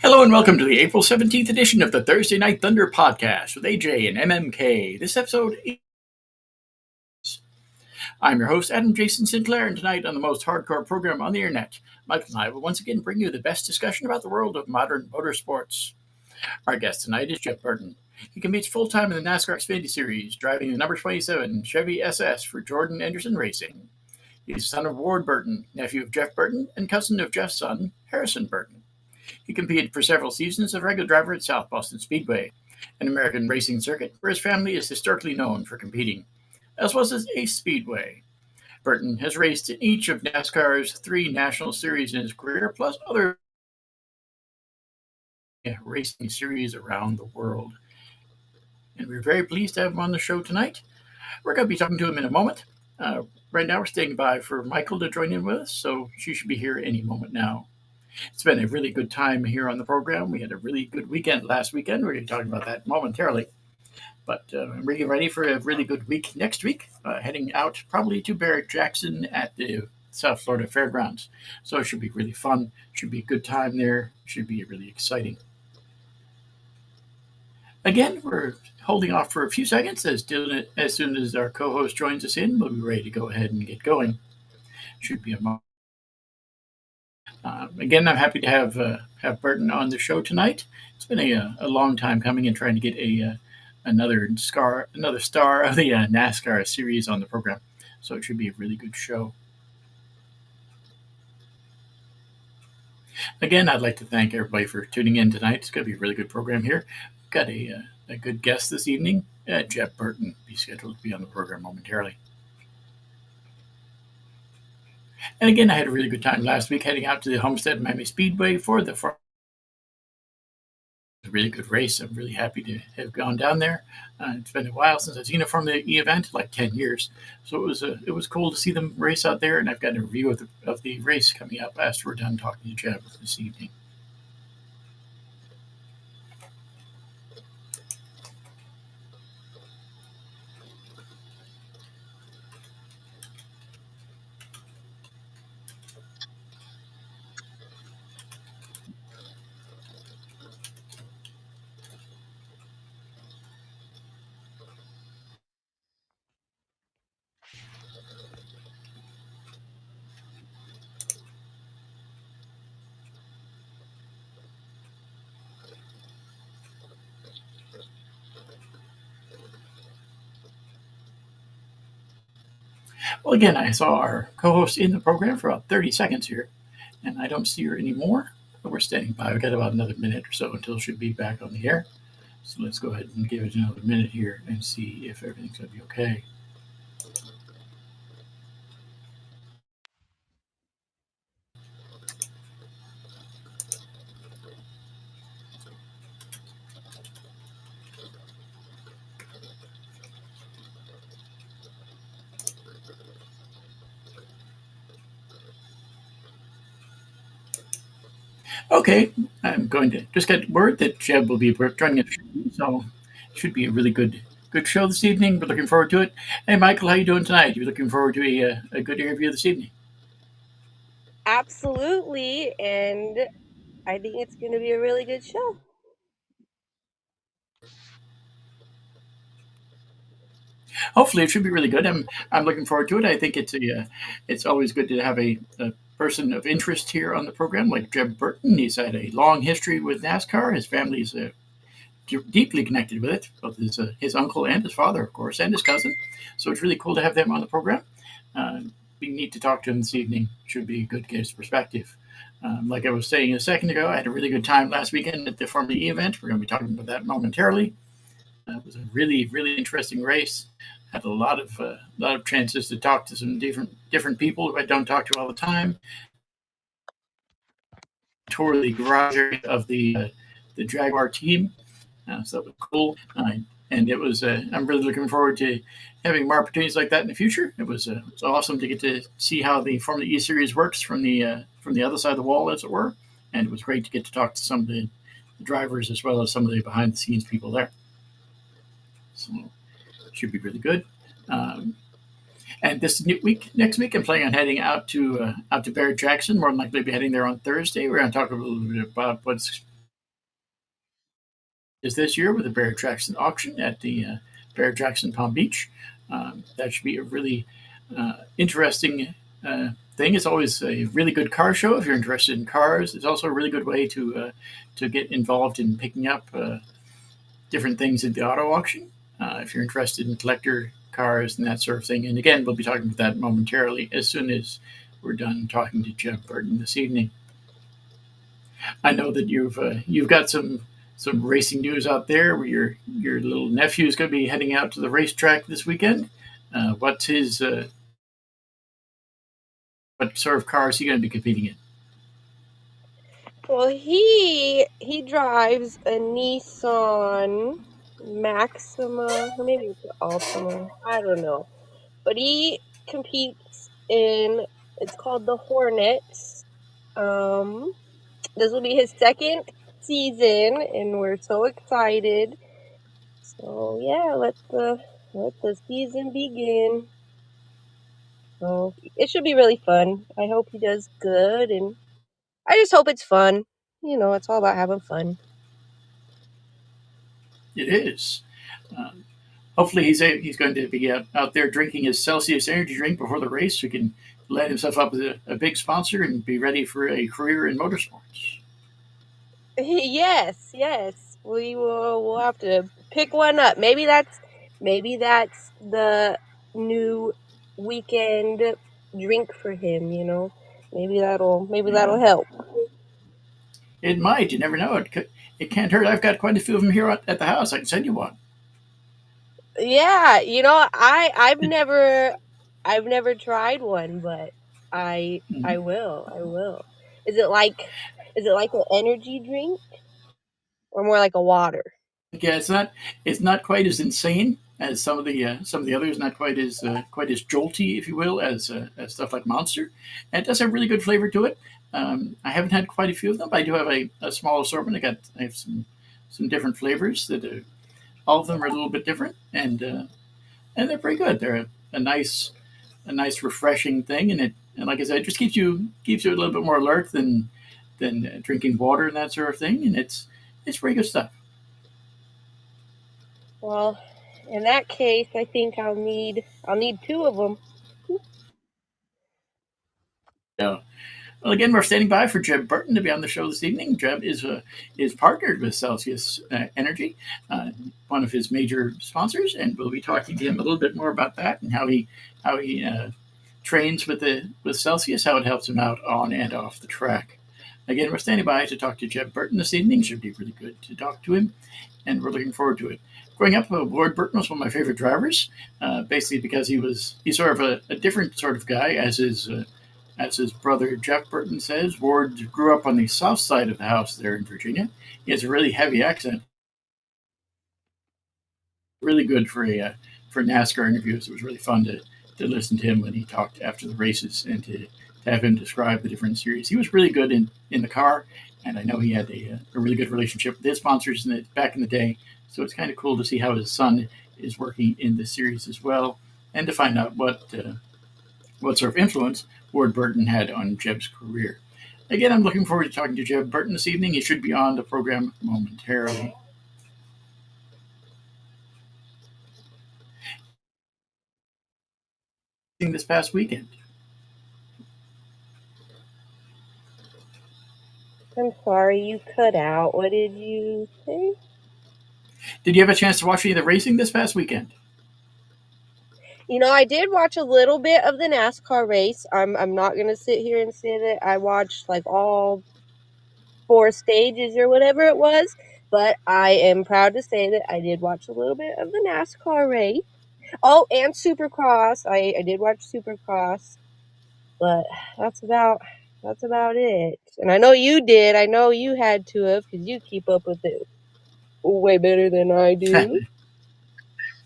Hello and welcome to the April 17th edition of the Thursday Night Thunder podcast with AJ and MMK. This episode is. I'm your host, Adam Jason Sinclair, and tonight on the most hardcore program on the internet, Michael and I will once again bring you the best discussion about the world of modern motorsports. Our guest tonight is Jeb Burton. He competes full-time in the NASCAR Xfinity Series, driving the number 27 Chevy SS for Jordan Anderson Racing. He's the son of Ward Burton, nephew of Jeff Burton, and cousin of Jeff's son, Harrison Burton. He competed for several seasons as a regular driver at South Boston Speedway, an American racing circuit where his family is historically known for competing, as well as Ace Speedway. Burton has raced in each of NASCAR's 3 national series in his career, plus other racing series around the world. And we're very pleased to have him on the show tonight. We're going to be talking to him in a moment. Right now we're standing by for Michael to join in with us, so she should be here any moment now. It's been a really good time here on the program. We had a really good weekend last weekend. We're going to be talking about that momentarily. But I'm really ready for a really good week next week, heading out probably to Barrett Jackson at the South Florida Fairgrounds. So it should be really fun. Should be a good time there. Should be really exciting. Again, we're holding off for a few seconds. As soon as our co-host joins us in, we'll be ready to go ahead and get going. Should be a moment. Again, I'm happy to have Burton on the show tonight. It's been a long time coming and trying to get another star of the NASCAR series on the program. So it should be a really good show. Again, I'd like to thank everybody for tuning in tonight. It's going to be a really good program here. We've got a good guest this evening. Jeb Burton will be scheduled to be on the program momentarily. And again, I had a really good time last week heading out to the Homestead Miami Speedway for a really good race. I'm really happy to have gone down there. It's been a while since I've seen a Formula E event, like 10 years. So it was cool to see them race out there, and I've got a review of the race coming up after we're done talking to Jeb this evening. Well, again, I saw our co-host in the program for about 30 seconds here, and I don't see her anymore. But we're standing by. We've got about another minute or so until she'll be back on the air. So let's go ahead and give it another minute here and see if everything's going to be okay. Okay, I'm going to just get word that Jeb will be joining us, so it should be a really good show this evening. We're looking forward to it. Hey, Michael, how you doing tonight? You looking forward to a good interview this evening? Absolutely, and I think it's going to be a really good show. Hopefully, it should be really good. I'm looking forward to it. I think it's always good to have a person of interest here on the program like Jeb Burton. He's had a long history with NASCAR. His family is deeply connected with it, both his uncle and his father, of course, and his cousin. So it's really cool to have them on the program. Be neat to talk to him this evening. Should be good to get his perspective. Like I was saying a second ago, I had a really good time last weekend at the Formula E event. We're going to be talking about that momentarily. It was a really, really interesting race. Had a lot of chances to talk to some different people who I don't talk to all the time. Toured the garage area of the Jaguar team, so that was cool. And it was I'm really looking forward to having more opportunities like that in the future. It was awesome to get to see how the Formula E series works from the other side of the wall, as it were. And it was great to get to talk to some of the drivers as well as some of the behind the scenes people there. So it should be really good. And next week, I'm planning on heading out to Barrett Jackson. More than likely, be heading there on Thursday. We're going to talk a little bit about what's is this year with the Barrett Jackson auction at the Barrett Jackson Palm Beach. That should be a really interesting thing. It's always a really good car show if you're interested in cars. It's also a really good way to get involved in picking up different things at the auto auction if you're interested in collector cars and that sort of thing. And again, we'll be talking about that momentarily as soon as we're done talking to Jeb Burton this evening. I know that you've got some racing news out there where your little nephew is going to be heading out to the racetrack this weekend. What's his what sort of car is he going to be competing in? Well, he drives a Nissan Maxima, or maybe it's an Altima. I don't know. But he competes in, it's called the Hornets. This will be his second season, and we're so excited. So yeah, let the season begin. So it should be really fun. I hope he does good, and I just hope it's fun. It's all about having fun. It is. Um, Hopefully, he's going to be out there drinking his Celsius energy drink before the race, so he can light himself up with a big sponsor and be ready for a career in motorsports. Yes, yes. We'll have to pick one up. Maybe that's the new weekend drink for him. Maybe that'll Yeah, help. it might. You never know. It can't hurt. I've got quite a few of them here at the house. I can send you one. Yeah, I've never tried one, but I Mhm. will. I will. Is it like an energy drink or more like a water? Yeah, it's not quite as insane as some of the others. Not quite as jolty, if you will, as stuff like Monster. And it does have really good flavor to it. I haven't had quite a few of them, but I do have a small assortment. I have some different flavors that all of them are a little bit different, and they're pretty good. They're a nice refreshing thing, and like I said, it just keeps you a little bit more alert than drinking water and that sort of thing. And it's pretty good stuff. Well, in that case, I think I'll need two of them. So, well, again, we're standing by for Jeb Burton to be on the show this evening. Jeb is partnered with Celsius Energy, one of his major sponsors, and we'll be talking to him a little bit more about that and how he trains with Celsius, how it helps him out on and off the track. Again, we're standing by to talk to Jeb Burton this evening. Should be really good to talk to him, and we're looking forward to it. Growing up, Ward Burton was one of my favorite drivers, basically because he's sort of a different sort of guy, as his brother Jeff Burton says. Ward grew up on the south side of the house there in Virginia. He has a really heavy accent, really good for NASCAR interviews. It was really fun to listen to him when he talked after the races and to have him describe the different series. He was really good in the car, and I know he had a really good relationship with his sponsors back in the day. So it's kind of cool to see how his son is working in this series as well, and to find out what sort of influence Ward Burton had on Jeb's career. Again, I'm looking forward to talking to Jeb Burton this evening. He should be on the program momentarily. This past weekend. I'm sorry, you cut out. What did you say? Did you have a chance to watch any of the racing this past weekend? I did watch a little bit of the NASCAR race. I'm not gonna sit here and say that I watched like all four stages or whatever it was, but I am proud to say that I did watch a little bit of the NASCAR race. Oh, and Supercross. I did watch Supercross, but that's about that's about it. And I know you did. I know you had to have because you keep up with it way better than I do.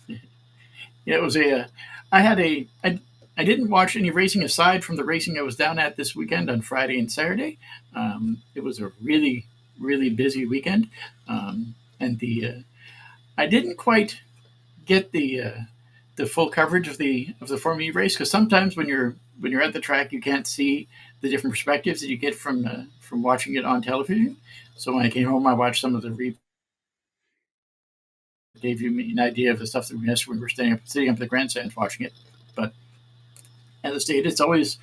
Yeah, it was a. I had a. I didn't watch any racing aside from the racing I was down at this weekend on Friday and Saturday. It was a really busy weekend, and I didn't quite get the full coverage of the Formula E race because sometimes when you're at the track you can't see the different perspectives that you get from watching it on television. So when I came home, I watched some of the gave you an idea of the stuff that we missed when we were sitting up in the grandstands watching it. But as I stated, it's always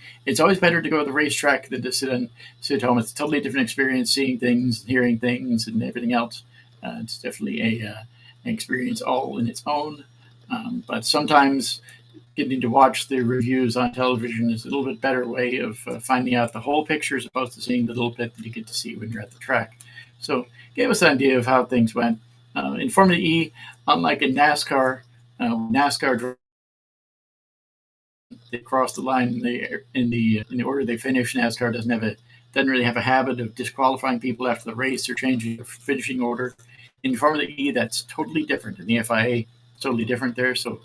better to go to the racetrack than to sit home. It's a totally different experience, seeing things, hearing things, and everything else. It's definitely an experience all in its own. But sometimes getting to watch the reviews on television is a little bit better way of finding out the whole picture as opposed to seeing the little bit that you get to see when you're at the track. So gave us an idea of how things went. In Formula E, unlike in NASCAR, NASCAR they cross the line in the order they finish. NASCAR doesn't really have a habit of disqualifying people after the race or changing the finishing order. In Formula E, that's totally different. In the FIA, it's totally different there. So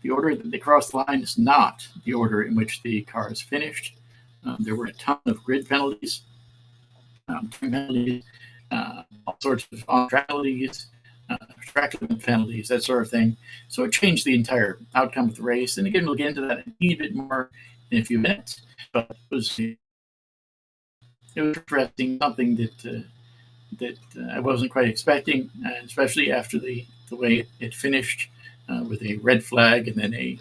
the order that they cross the line is not the order in which the car is finished. There were a ton of grid penalties, all sorts of on-track penalties, track limit penalties, that sort of thing. So it changed the entire outcome of the race. And again, we'll get into that a bit more in a few minutes. But it was interesting, something that I wasn't quite expecting, especially after the way it finished with a red flag and then a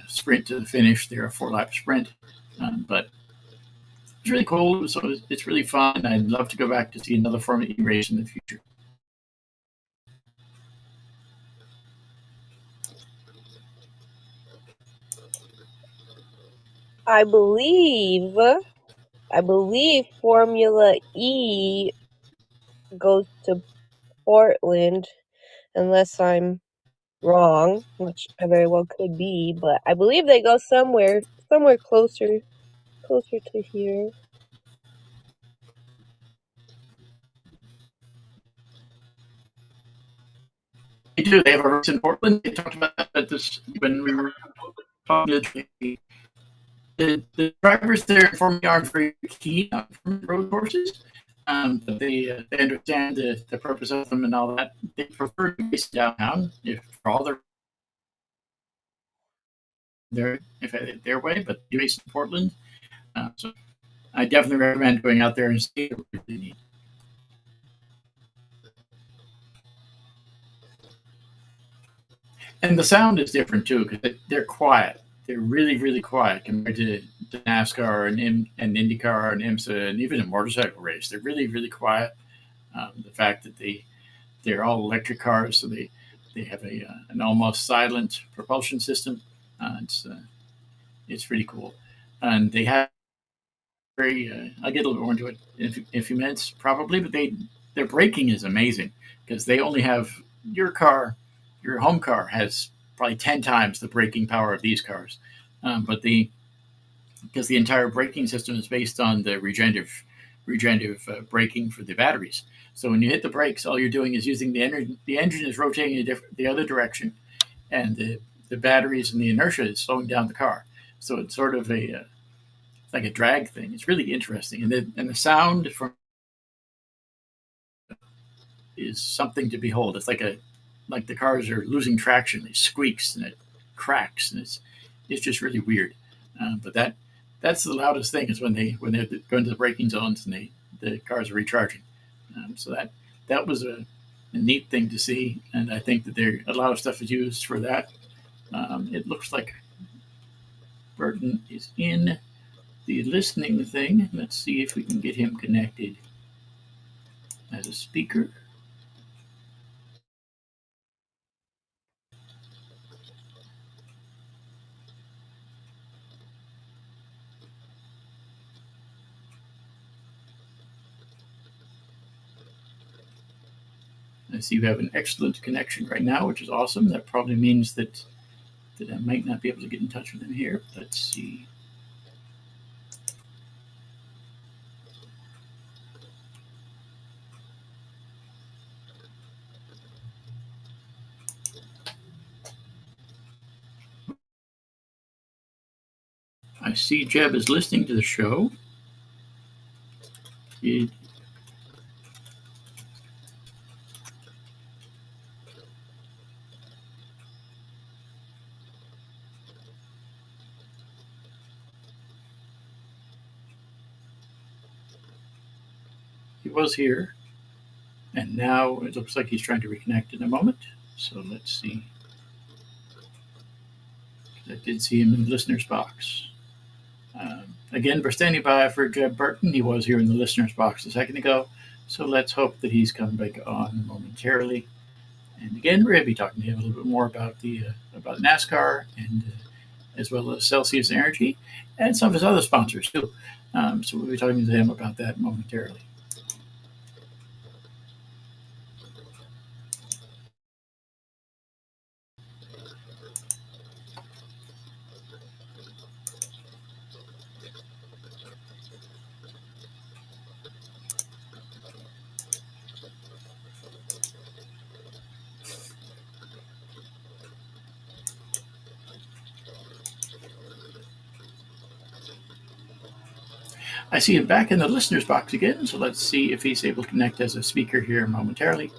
sprint to the finish. There, a 4-lap sprint. But it's really cool. So it's really fun. I'd love to go back to see another Formula E race in the future. I believe Formula E goes to Portland, unless I'm wrong, which I very well could be, but I believe they go somewhere closer to here. They do. They have a race in Portland. They talked about that at this when we were talking to the drivers there for me aren't very keen on road courses, but they understand the purpose of them and all that. They prefer to race downtown for all their way, but they race in Portland. So I definitely recommend going out there and seeing what they really need. And the sound is different too because they're quiet. They're really, really quiet compared to NASCAR and IndyCar and IMSA and even a motorcycle race. They're really, really quiet. The fact that they're all electric cars, so they have an almost silent propulsion system. It's pretty cool, and they have I'll get a little more into it in a few minutes probably, but their braking is amazing because they only have your car, your home car has probably 10 times the braking power of these cars, but because the entire braking system is based on the regenerative braking for the batteries. So when you hit the brakes, all you're doing is using the engine. The engine is rotating the other direction, and the batteries and the inertia is slowing down the car. So it's sort of like a drag thing. It's really interesting, and the sound from is something to behold. It's like the cars are losing traction. It squeaks and it cracks, and it's just really weird. But that's the loudest thing is when they're going to the braking zones and the cars are recharging. So that was a neat thing to see, and I think that a lot of stuff is used for that. It looks like Burton is in the listening thing. Let's see if we can get him connected as a speaker. I see you have an excellent connection right now, which is awesome. That probably means that I might not be able to get in touch with him here. Let's see. I see Jeb is listening to the show. He was here, and now it looks like he's trying to reconnect in a moment. So let's see. I did see him in the listener's box. Again, we're standing by for Jeb Burton. He was here in the listener's box a second ago. So let's hope that he's come back on momentarily. And again, we're going to be talking to him a little bit more about NASCAR and as well as Celsius Energy and some of his other sponsors too. So we'll be talking to him about that momentarily. I see him back in the listener's box again, so let's see if he's able to connect as a speaker here momentarily.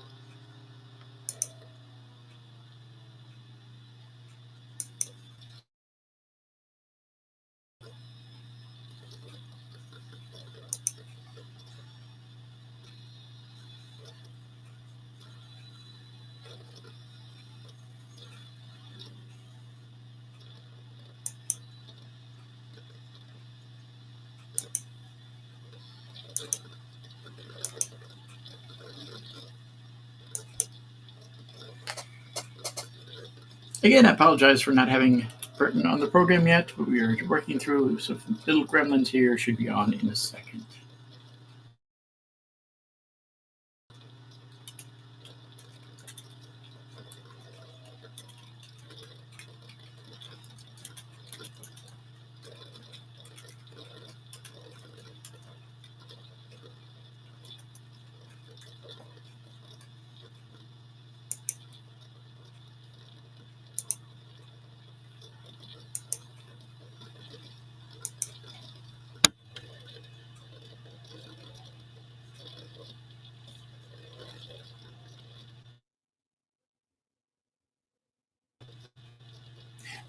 Again, I apologize for not having Burton on the program yet, but we are working through some little gremlins here. Should be on in a second.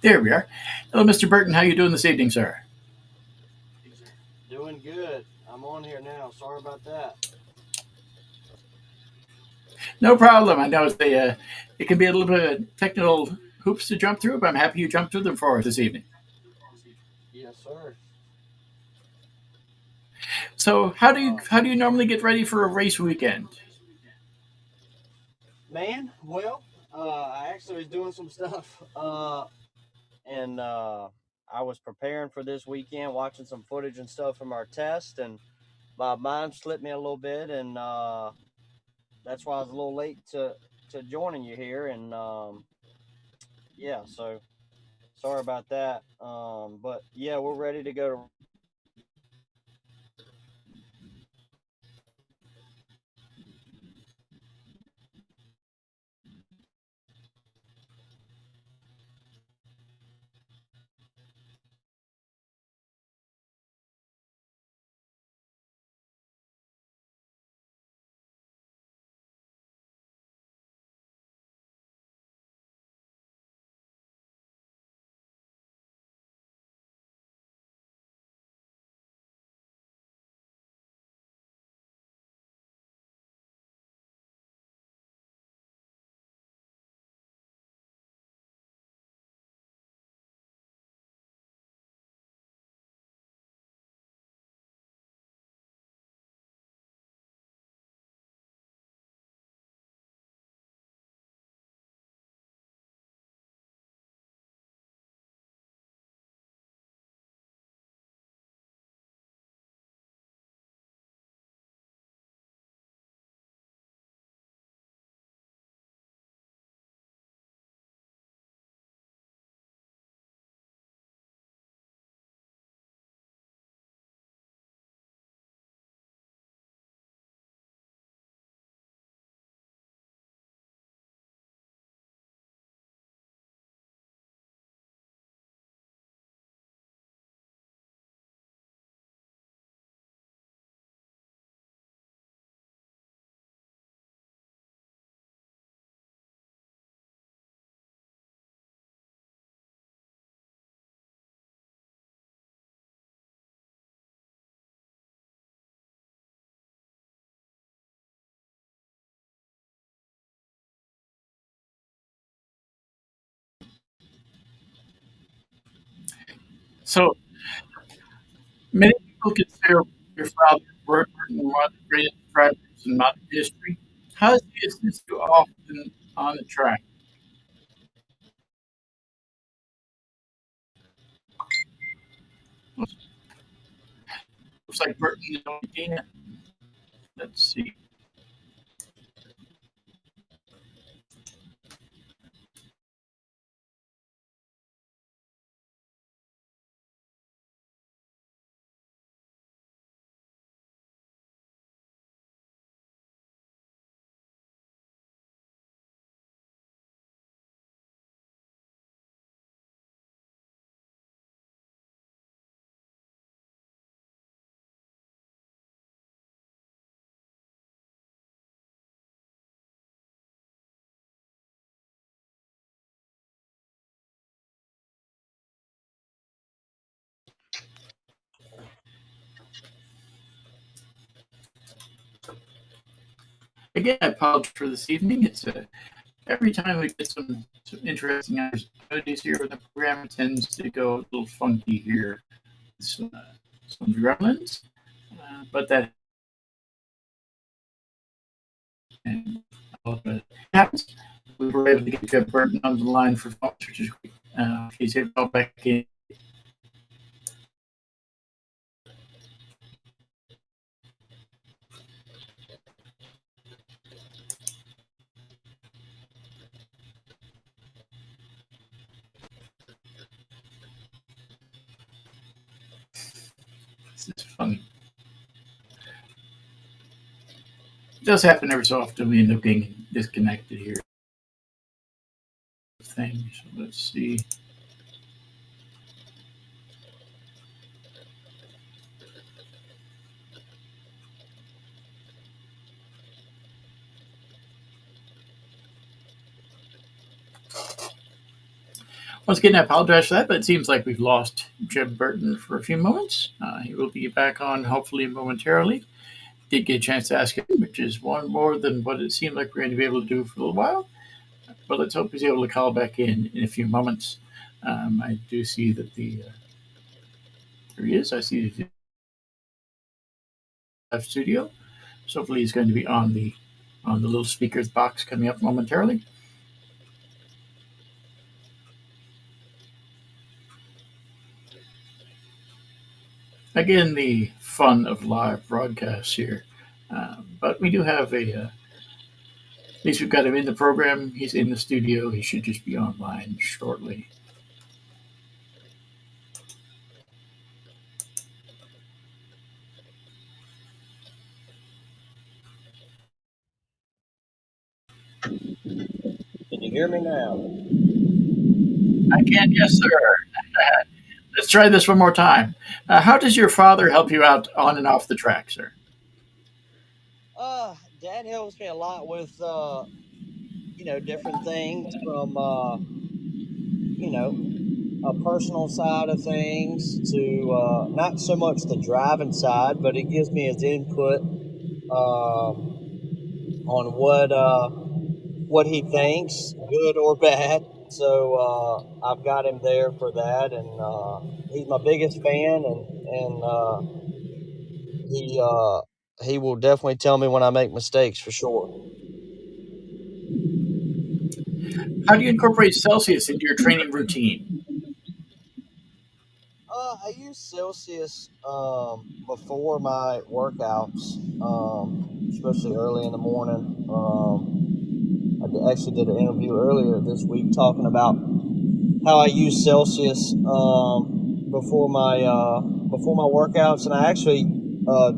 There we are. Hello, Mr. Burton. How you doing this evening, sir? Doing good. I'm on here now. Sorry about that. No problem. I know it can be a little bit of technical hoops to jump through, but I'm happy you jumped through them for us this evening. Yes, sir. So, how do you normally get ready for a race weekend? Man, well, I actually was doing some stuff, and I was preparing for this weekend, watching some footage and stuff from our test, and my mind slipped me a little bit, and that's why I was a little late to joining you here, and yeah, so sorry about that. But yeah, we're ready to go to So many people consider your father Barrett Burton one of the greatest drivers in modern history. How is he assist you often on the track? Looks like Burton is only Dana. Let's see. Again, I apologize for this evening. It's every time we get some interesting opportunities here in the program, it tends to go a little funky here. Some gremlins, but that and happens. We were able to get Jeb Burton on the line for phones, which is great. He's able to call back in. This is funny. It does happen every so often. We end up getting disconnected here. Thing. So let's see. Once again, I apologize for that, but it seems like we've lost Jeb Burton for a few moments. He will be back on hopefully momentarily. Did get a chance to ask him, which is one more than what it seemed like we're going to be able to do for a little while. But let's hope he's able to call back in a few moments. I do see that there he is. I see the live studio. So hopefully he's going to be on the little speakers box coming up momentarily. Again, the fun of live broadcasts here. But we do have at least we've got him in the program. He's in the studio. He should just be online shortly. Can you hear me now? I can, yes, sir. Let's try this one more time. How does your father help you out on and off the track, sir? Dad helps me a lot with different things from a personal side of things to not so much the driving side, but he gives me his input on what he thinks, good or bad. So I've got him there for that, and he's my biggest fan, and he will definitely tell me when I make mistakes for sure. How do you incorporate Celsius into your training routine? I use Celsius before my workouts, especially early in the morning. Actually did an interview earlier this week talking about how I use Celsius before my workouts, and I actually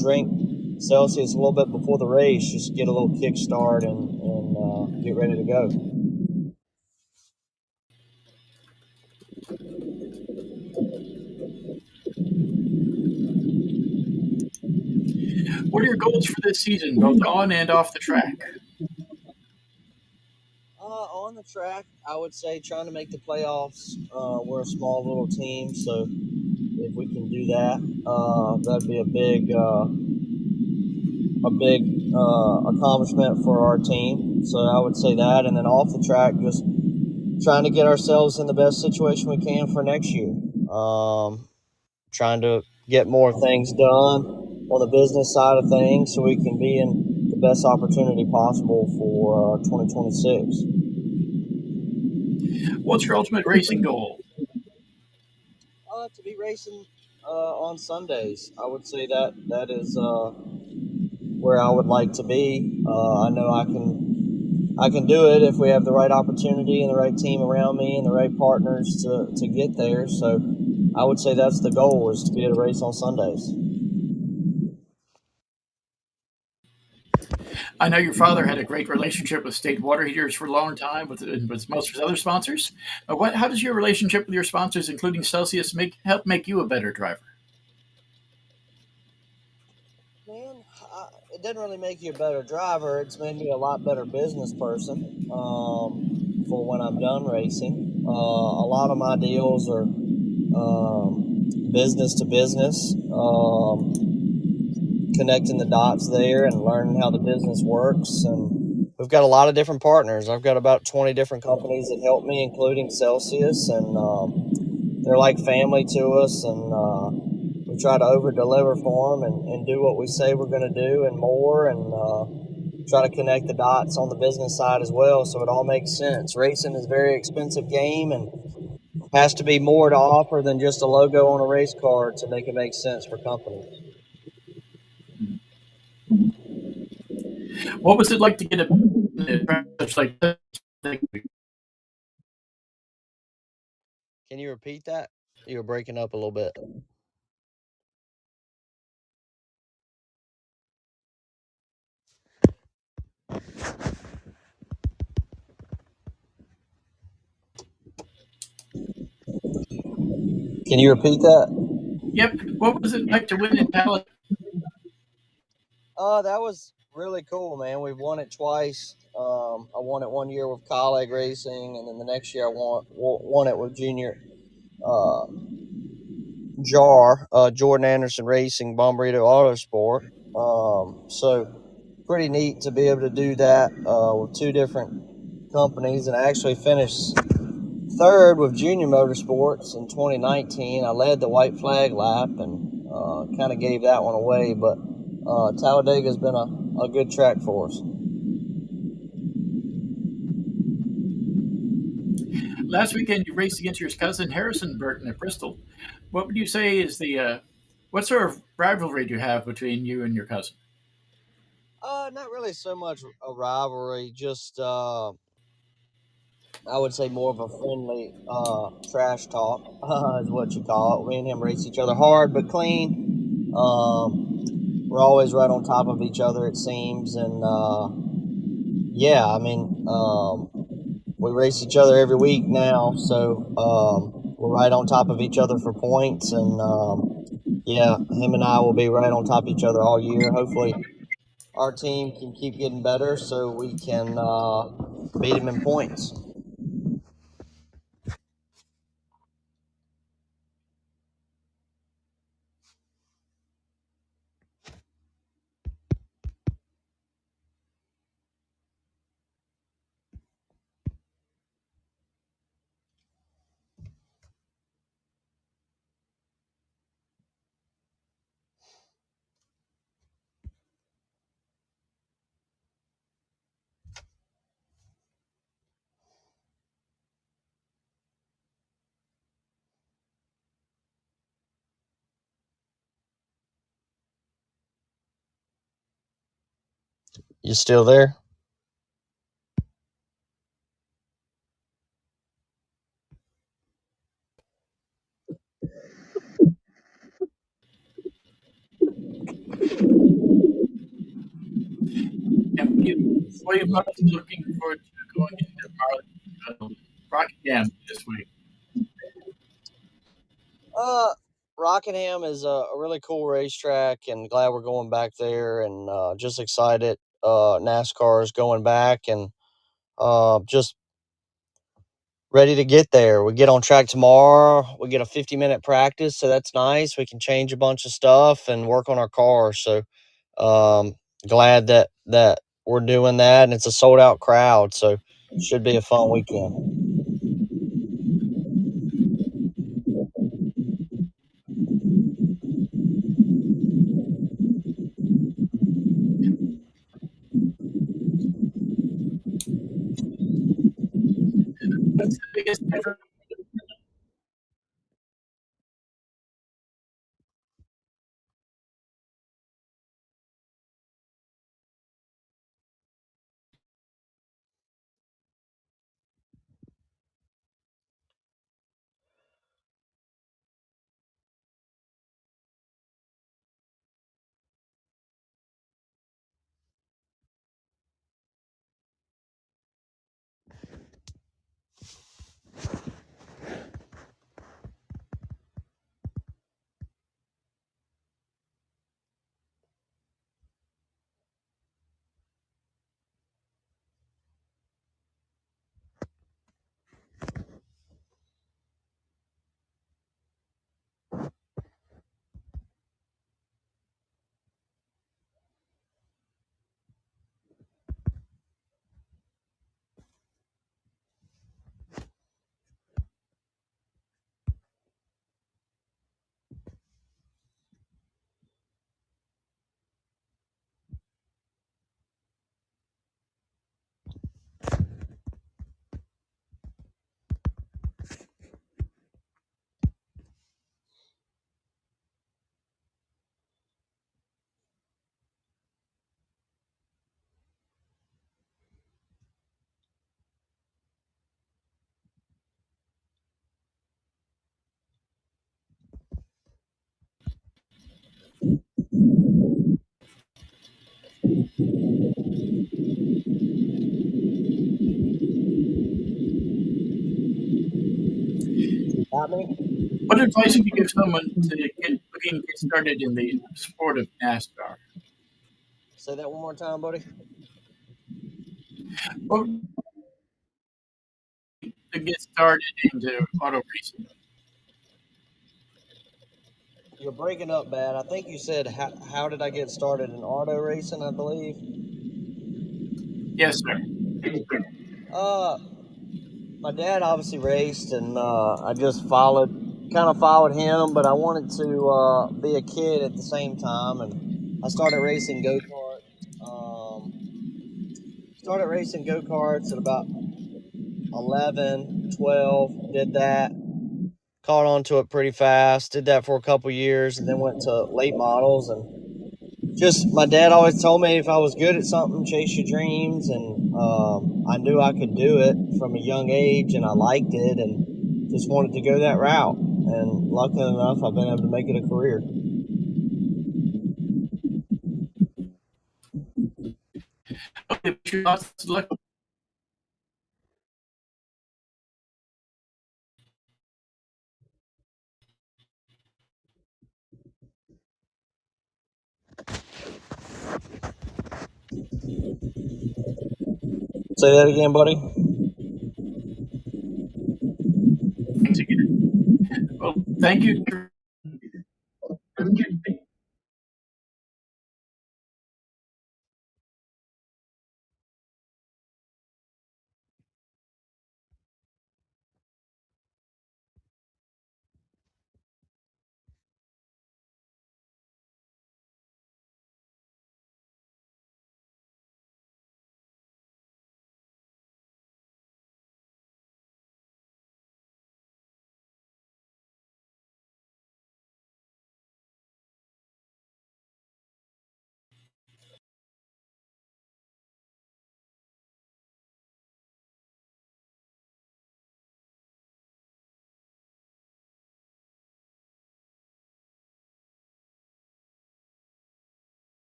drink Celsius a little bit before the race, just get a little kickstart and get ready to go. What are your goals for this season, both on and off the track? On the track, I would say trying to make the playoffs. We're a small little team, so if we can do that, that'd be a big accomplishment for our team. So I would say that, and then off the track, just trying to get ourselves in the best situation we can for next year. trying to get more things done on the business side of things so we can be in the best opportunity possible for 2026. What's your ultimate racing goal? To be racing on Sundays, I would say that is where I would like to be. I know I can do it if we have the right opportunity and the right team around me and the right partners to get there. So I would say that's the goal, is to be able to race on Sundays. I know your father had a great relationship with State Water Heaters for a long time with most of his other sponsors. How does your relationship with your sponsors, including Celsius, help make you a better driver? Man, it didn't really make you a better driver. It's made me a lot better business person for when I'm done racing. A lot of my deals are business to business, connecting the dots there and learning how the business works. And we've got a lot of different partners. I've got about 20 different companies that help me, including Celsius, and they're like family to us. And we try to over deliver for them and do what we say we're going to do and more, and try to connect the dots on the business side as well, so it all makes sense. Racing is a very expensive game and has to be more to offer than just a logo on a race car to make it make sense for companies. What was it like to get a like this? Can you repeat that? You were breaking up a little bit. Can you repeat that? Yep. What was it like to win in Talladega? That was really cool, man. We've won it twice. I won it one year with Colleague Racing, and then the next year I won it with Junior uh, Jordan Anderson Racing, Bomberito Autosport. So pretty neat to be able to do that with two different companies, and I actually finished third with Junior Motorsports in 2019. I led the white flag lap and kind of gave that one away, but Talladega has been a good track for us. Last weekend, you raced against your cousin Harrison Burton at Bristol. What would you say is what sort of rivalry do you have between you and your cousin? Not really so much a rivalry, just I would say more of a friendly trash talk is what you call it. Me and him race each other hard but clean. We're always right on top of each other, it seems, and yeah, I mean, we race each other every week now, so we're right on top of each other for points, and yeah, him and I will be right on top of each other all year. Hopefully, our team can keep getting better so we can beat him in points. You still there? And William Hunt's looking forward to going into Rockingham this week. Uh, Rockingham is a really cool racetrack, and glad we're going back there, and just excited. NASCAR is going back, and just ready to get there. We get on track tomorrow. We get a 50-minute practice, so that's nice. We can change a bunch of stuff and work on our car. So um, glad that we're doing that, and it's a sold out crowd, so should be a fun weekend. biggest difference? Got me? What advice would you give someone looking to get started in the sport of NASCAR? Say that one more time, buddy. What to get started into auto racing? You're breaking up bad. I think you said, how did I get started in auto racing, I believe? Yes, sir. Uh, my dad obviously raced, and I just followed him, but I wanted to be a kid at the same time, and I started racing go-karts. Started racing go-karts at about 11, 12, did that. Caught on to it pretty fast, did that for a couple years, and then went to late models. And just my dad always told me if I was good at something, chase your dreams. And I knew I could do it from a young age, and I liked it, and just wanted to go that route. And luckily enough, I've been able to make it a career. Okay, wish you lots of luck. Say that again, buddy. Thanks again. Well, thank you.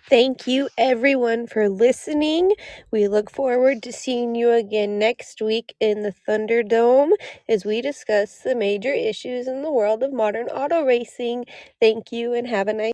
Thank you, everyone, for listening. We look forward to seeing you again next week in the Thunderdome as we discuss the major issues in the world of modern auto racing. Thank you and have a nice